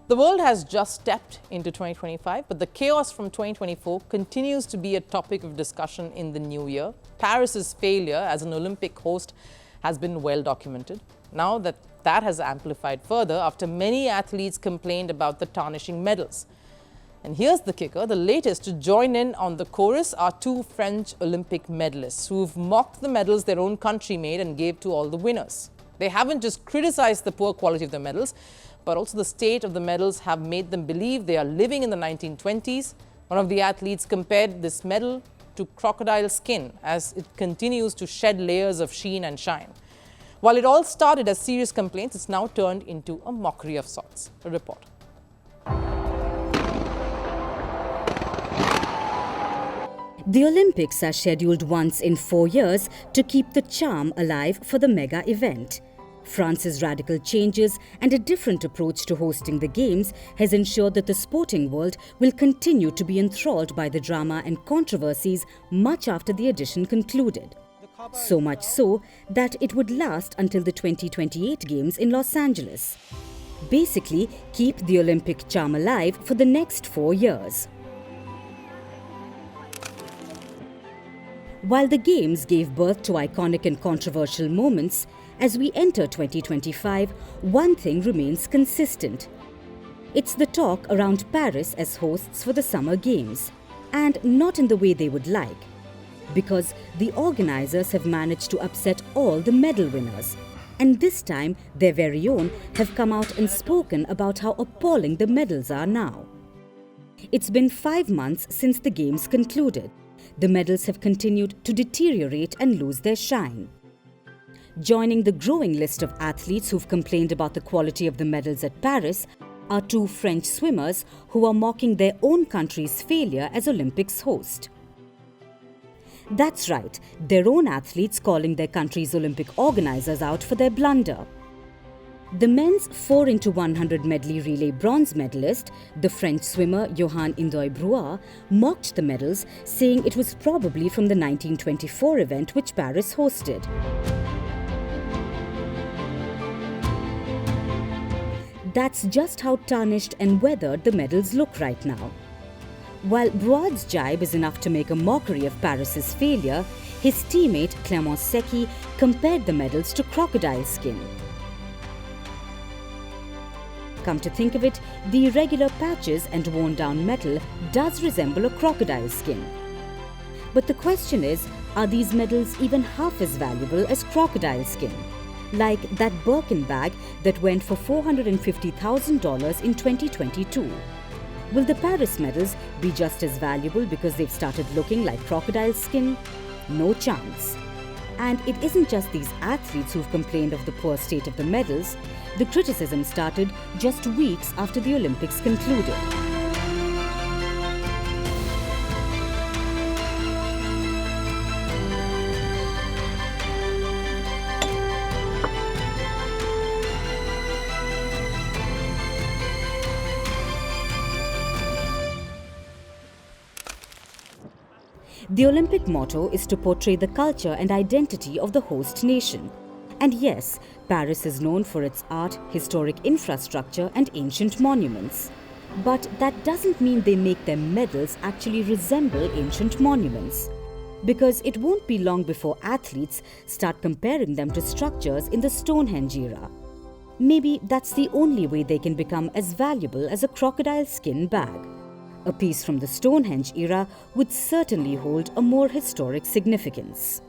The world has just stepped into 2025, but the chaos from 2024 continues to be a topic of discussion in the new year. Paris's failure as an Olympic host has been well documented. Now that has amplified further after many athletes complained about the tarnishing medals. And here's the kicker, the latest to join in on the chorus are two French Olympic medalists who've mocked the medals their own country made and gave to all the winners. They haven't just criticized the poor quality of the medals, but also the state of the medals have made them believe they are living in the 1920s. One of the athletes compared this medal to crocodile skin as it continues to shed layers of sheen and shine. While it all started as serious complaints, it's now turned into a mockery of sorts. A report. The Olympics are scheduled once in 4 years to keep the charm alive for the mega event. France's radical changes and a different approach to hosting the Games has ensured that the sporting world will continue to be enthralled by the drama and controversies much after the edition concluded. So much so that it would last until the 2028 Games in Los Angeles. Basically, keep the Olympic charm alive for the next 4 years. While the Games gave birth to iconic and controversial moments, as we enter 2025, one thing remains consistent. It's the talk around Paris as hosts for the Summer Games, and not in the way they would like, because the organisers have managed to upset all the medal winners, and this time their very own have come out and spoken about how appalling the medals are now. It's been 5 months since the Games concluded. The medals have continued to deteriorate and lose their shine. Joining the growing list of athletes who've complained about the quality of the medals at Paris are two French swimmers who are mocking their own country's failure as Olympics host. That's right, their own athletes calling their country's Olympic organisers out for their blunder. The men's 4x100 medley relay bronze medalist, the French swimmer Yohann Ndoye-Brouard, mocked the medals, saying it was probably from the 1924 event which Paris hosted. That's just how tarnished and weathered the medals look right now. While Brouard's jibe is enough to make a mockery of Paris's failure, his teammate Clement Secchi compared the medals to crocodile skin. Come to think of it, the irregular patches and worn-down metal does resemble a crocodile skin. But the question is, are these medals even half as valuable as crocodile skin? Like that Birkin bag that went for $450,000 in 2022. Will the Paris medals be just as valuable because they've started looking like crocodile skin? No chance. And it isn't just these athletes who've complained of the poor state of the medals. The criticism started just weeks after the Olympics concluded. The Olympic motto is to portray the culture and identity of the host nation. And yes, Paris is known for its art, historic infrastructure and ancient monuments. But that doesn't mean they make their medals actually resemble ancient monuments. Because it won't be long before athletes start comparing them to structures in the Stonehenge era. Maybe that's the only way they can become as valuable as a crocodile skin bag. A piece from the Stonehenge era would certainly hold a more historic significance.